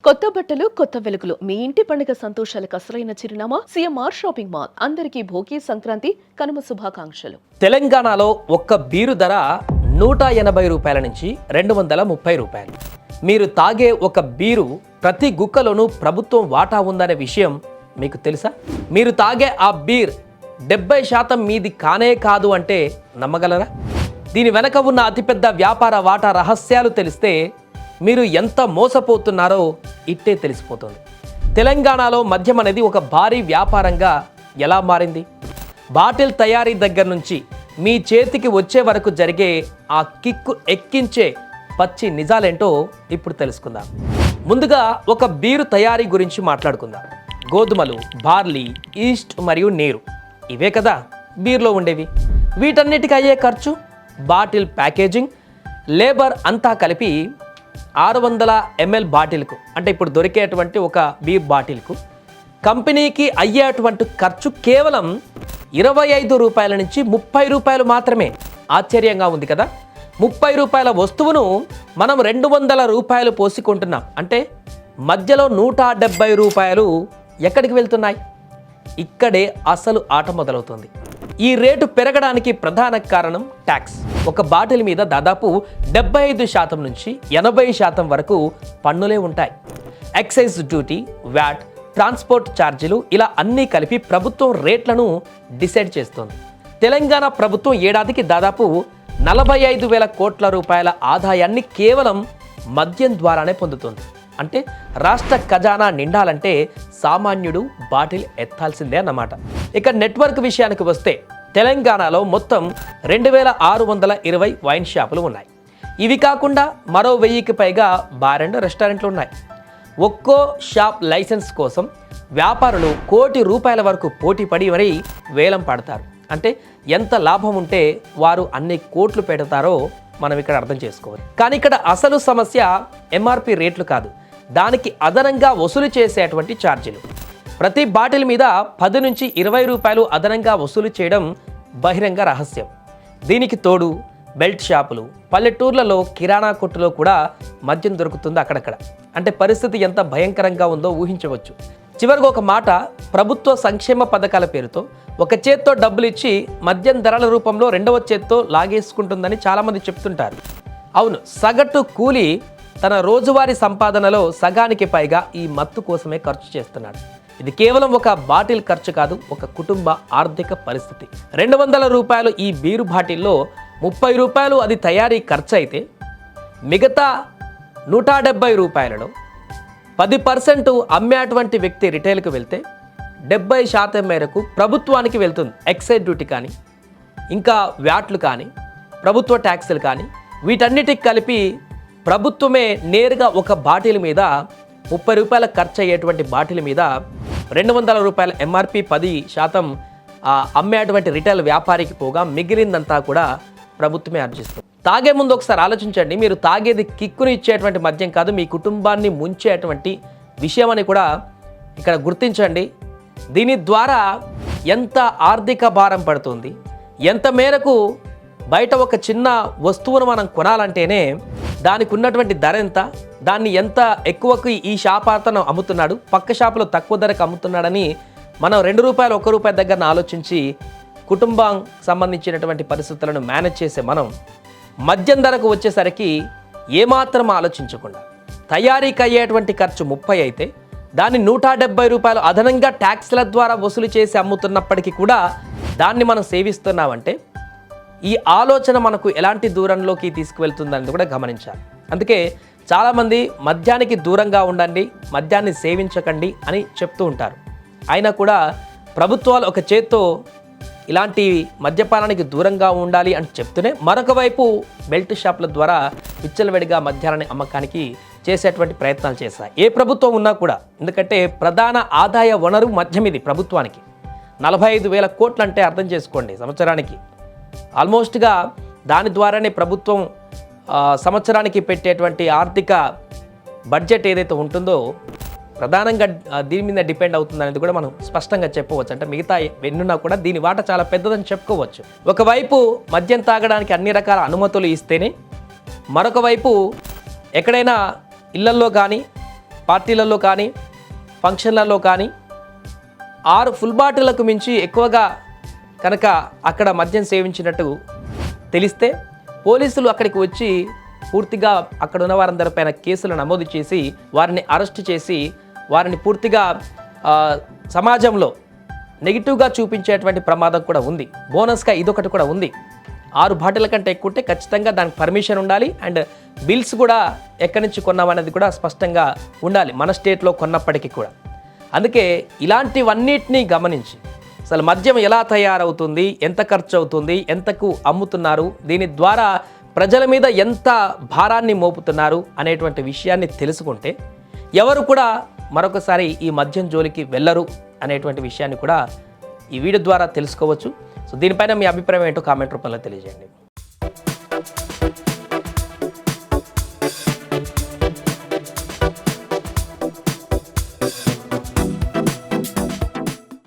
కొత్త బట్టలు కొత్త వెలుగులు మీ ఇంటి పండుగ సంతోషాలకు అసలైన చిరునామా సిఎంఆర్ షాపింగ్ మాల్. అందరికీ భోగి సంక్రాంతి కనుమ శుభాకాంక్షలు. తెలంగాణలో ఒక్క బీరు ధర 180 రూపాయల నుంచి 230 రూపాయలు. మీరు తాగే ఒక బీరు ప్రతి గుక్కలోనూ ప్రభుత్వం వాటా ఉందనే విషయం మీకు తెలుసా? మీరు తాగే ఆ బీర్ 70% మీది కానే కాదు అంటే నమ్మగలరా? దీని వెనక ఉన్న అతిపెద్ద వ్యాపార వాటా రహస్యాలు తెలిస్తే మీరు ఎంత మోసపోతున్నారో ఇట్టే తెలిసిపోతుంది. తెలంగాణలో మద్యం అనేది ఒక భారీ వ్యాపారంగా ఎలా మారింది? బాటిల్ తయారీ దగ్గర నుంచి మీ చేతికి వచ్చే వరకు జరిగే ఆ కిక్కు ఎక్కించే పచ్చి నిజాలేంటో ఇప్పుడు తెలుసుకుందాం. ముందుగా ఒక బీరు తయారీ గురించి మాట్లాడుకుందాం. గోధుమలు, బార్లీ, ఈస్ట్ మరియు నీరు ఇవే కదా బీర్లో ఉండేవి. వీటన్నిటికీ అయ్యే ఖర్చు, బాటిల్ ప్యాకేజింగ్, లేబర్ అంతా కలిపి 600 ml బాటిల్కు, అంటే ఇప్పుడు దొరికేటువంటి ఒక బీర్ బాటిల్కు కంపెనీకి అయ్యేటువంటి ఖర్చు కేవలం 25 రూపాయల నుంచి 30 రూపాయలు మాత్రమే. ఆశ్చర్యంగా ఉంది కదా? 30 రూపాయల వస్తువును మనం 200 రూపాయలు పోసి కొంటున్నాం. అంటే మధ్యలో 170 రూపాయలు ఎక్కడికి వెళ్తున్నాయి? ఇక్కడే అసలు ఆట మొదలవుతుంది. ఈ రేటు పెరగడానికి ప్రధాన కారణం ట్యాక్స్. ఒక బాటిల్ మీద దాదాపు 75% నుంచి 80% వరకు పన్నులే ఉంటాయి. ఎక్సైజ్ డ్యూటీ, వ్యాట్, ట్రాన్స్పోర్ట్ ఛార్జీలు ఇలా అన్నీ కలిపి ప్రభుత్వం రేట్లను డిసైడ్ చేస్తుంది. తెలంగాణ ప్రభుత్వం ఏడాదికి దాదాపు 45,000 కోట్ల రూపాయల ఆదాయాన్ని కేవలం మద్యం ద్వారానే పొందుతుంది. అంటే రాష్ట్ర ఖజానా నిండాలంటే సామాన్యుడు బాటిల్ ఎత్తాల్సిందే అన్నమాట. ఇక నెట్వర్క్ విషయానికి వస్తే తెలంగాణలో మొత్తం 2620 వైన్ షాపులు ఉన్నాయి. ఇవి కాకుండా మరో 1000కి పైగా బార్ అండ్ రెస్టారెంట్లు ఉన్నాయి. ఒక్కో షాప్ లైసెన్స్ కోసం వ్యాపారులు ₹1 కోటి వరకు పోటీ పడి మరీ వేలం పాడతారు. అంటే ఎంత లాభం ఉంటే వారు అన్ని కోట్లు పెడతారో మనం ఇక్కడ అర్థం చేసుకోవాలి. కానీ ఇక్కడ అసలు సమస్య ఎంఆర్పి రేట్లు కాదు, దానికి అదనంగా వసూలు చేసేటువంటి ఛార్జీలు. ప్రతి బాటిల్ మీద 10 నుంచి 20 రూపాయలు అదనంగా వసూలు చేయడం బహిరంగ రహస్యం. దీనికి తోడు బెల్ట్ షాపులు, పల్లెటూర్లలో కిరాణా కొట్టులో కూడా మద్యం దొరుకుతుంది అక్కడక్కడ. అంటే పరిస్థితి ఎంత భయంకరంగా ఉందో ఊహించవచ్చు. చివరికి ఒక మాట, ప్రభుత్వ సంక్షేమ పథకాల పేరుతో ఒక చేత్తో డబ్బులు ఇచ్చి మద్యం ధరల రూపంలో రెండవ చేత్తో లాగేసుకుంటుందని చాలామంది చెప్తుంటారు. అవును, సగటు కూలి తన రోజువారీ సంపాదనలో సగానికి పైగా ఈ మత్తు కోసమే ఖర్చు చేస్తున్నాడు. ఇది కేవలం ఒక బాటిల్ ఖర్చు కాదు, ఒక కుటుంబ ఆర్థిక పరిస్థితి. 200 రూపాయలు ఈ బీరు బాటిల్లో 30 రూపాయలు అది తయారీ ఖర్చు అయితే, మిగతా 170 రూపాయలలో 10% అమ్మేటువంటి వ్యక్తి రిటైల్కి వెళ్తే 70% మేరకు ప్రభుత్వానికి వెళ్తుంది. ఎక్సైజ్ డ్యూటీ కానీ, ఇంకా వ్యాట్లు కానీ, ప్రభుత్వ ట్యాక్సులు కానీ, వీటన్నిటికి కలిపి ప్రభుత్వమే నేరుగా ఒక బాటిల్ మీద 30 రూపాయల ఖర్చు అయ్యేటువంటి బాటిల్ మీద 200 రూపాయల ఎంఆర్పి 10% అమ్మేటువంటి రిటైల్ వ్యాపారికి పోగా మిగిలిందంతా కూడా ప్రభుత్వమే ఆర్జిస్తుంది. తాగే ముందు ఒకసారి ఆలోచించండి, మీరు తాగేది కిక్కుని ఇచ్చేటువంటి మద్యం కాదు, మీ కుటుంబాన్ని ముంచేటువంటి విషయం అని కూడా ఇక్కడ గుర్తించండి. దీని ద్వారా ఎంత ఆర్థిక భారం పడుతుంది, ఎంత మేరకు బయట ఒక చిన్న వస్తువును మనం కొనాలంటేనే దానికి ఉన్నటువంటి ధర ఎంత, దాన్ని ఎంత ఎక్కువకు ఈ షాప్ అతను అమ్ముతున్నాడు, పక్క షాపులో తక్కువ ధరకు అమ్ముతున్నాడని మనం ₹2 1 రూపాయి దగ్గర ఆలోచించి కుటుంబం సంబంధించినటువంటి పరిస్థితులను మేనేజ్ చేసే మనం మద్యం ధరకు వచ్చేసరికి ఏమాత్రం ఆలోచించకుండా తయారీకి అయ్యేటువంటి ఖర్చు 30 అయితే దాన్ని 170 రూపాయలు అదనంగా ట్యాక్స్ల ద్వారా వసూలు చేసి అమ్ముతున్నప్పటికీ కూడా దాన్ని మనం సేవిస్తున్నామంటే ఈ ఆలోచన మనకు ఎలాంటి దూరంలోకి తీసుకువెళ్తుందని కూడా గమనించాలి. అందుకే చాలామంది మద్యానికి దూరంగా ఉండండి, మద్యాన్ని సేవించకండి అని చెప్తూ ఉంటారు. అయినా కూడా ప్రభుత్వాలు ఒక చేత్తో ఇలాంటి మద్యపానానికి దూరంగా ఉండాలి అని చెప్తూనే మరొక వైపు బెల్ట్ షాపుల ద్వారా విచ్చలవిడిగా మద్యాన్ని అమ్మకానికి చేసేటువంటి ప్రయత్నాలు చేస్తాయి. ఏ ప్రభుత్వం ఉన్నా కూడా, ఎందుకంటే ప్రధాన ఆదాయ వనరు మద్యం. ఇది ప్రభుత్వానికి 45,000 కోట్లు అంటే అర్థం చేసుకోండి సంవత్సరానికి. ఆల్మోస్ట్గా దాని ద్వారానే ప్రభుత్వం సంవత్సరానికి పెట్టేటువంటి ఆర్థిక బడ్జెట్ ఏదైతే ఉంటుందో ప్రధానంగా దీని మీద డిపెండ్ అవుతుందనేది కూడా మనం స్పష్టంగా చెప్పవచ్చు. అంటే మిగతా ఎన్నున్నా కూడా దీని వాట చాలా పెద్దదని చెప్పుకోవచ్చు. ఒకవైపు మద్యం తాగడానికి అన్ని రకాల అనుమతులు ఇస్తేనే, మరొక వైపు ఎక్కడైనా ఇళ్లల్లో కానీ పార్టీలలో కానీ ఫంక్షన్లలో కానీ 6 ఫుల్ బాటిళ్లకు మించి ఎక్కువగా కనుక అక్కడ మద్యం సేవించినట్టు తెలిస్తే పోలీసులు అక్కడికి వచ్చి పూర్తిగా అక్కడ ఉన్న వారందరిపైన కేసులు నమోదు చేసి వారిని అరెస్ట్ చేసి వారిని పూర్తిగా సమాజంలో నెగిటివ్గా చూపించేటువంటి ప్రమాదం కూడా ఉంది. బోనస్గా ఇదొకటి కూడా ఉంది. 6 బాటిల్ కంటే ఎక్కువ ఉంటే ఖచ్చితంగా దానికి పర్మిషన్ ఉండాలి. అండ్ బిల్స్ కూడా ఎక్కడి నుంచి కొన్నామనేది కూడా స్పష్టంగా ఉండాలి మన స్టేట్లో కొన్నప్పటికీ కూడా. అందుకే ఇలాంటివన్నిటినీ గమనించి అసలు మద్యం ఎలా తయారవుతుంది, ఎంత ఖర్చు అవుతుంది, ఎంతకు అమ్ముతున్నారు, దీని ద్వారా ప్రజల మీద ఎంత భారాన్ని మోపుతున్నారు అనేటువంటి విషయాన్ని తెలుసుకుంటే ఎవరు కూడా మరొకసారి ఈ మద్యం జోలికి వెళ్ళరు అనేటువంటి విషయాన్ని కూడా ఈ వీడియో ద్వారా తెలుసుకోవచ్చు. సో దీనిపైన మీ అభిప్రాయం ఏంటో కామెంట్ రూపంలో తెలియజేయండి.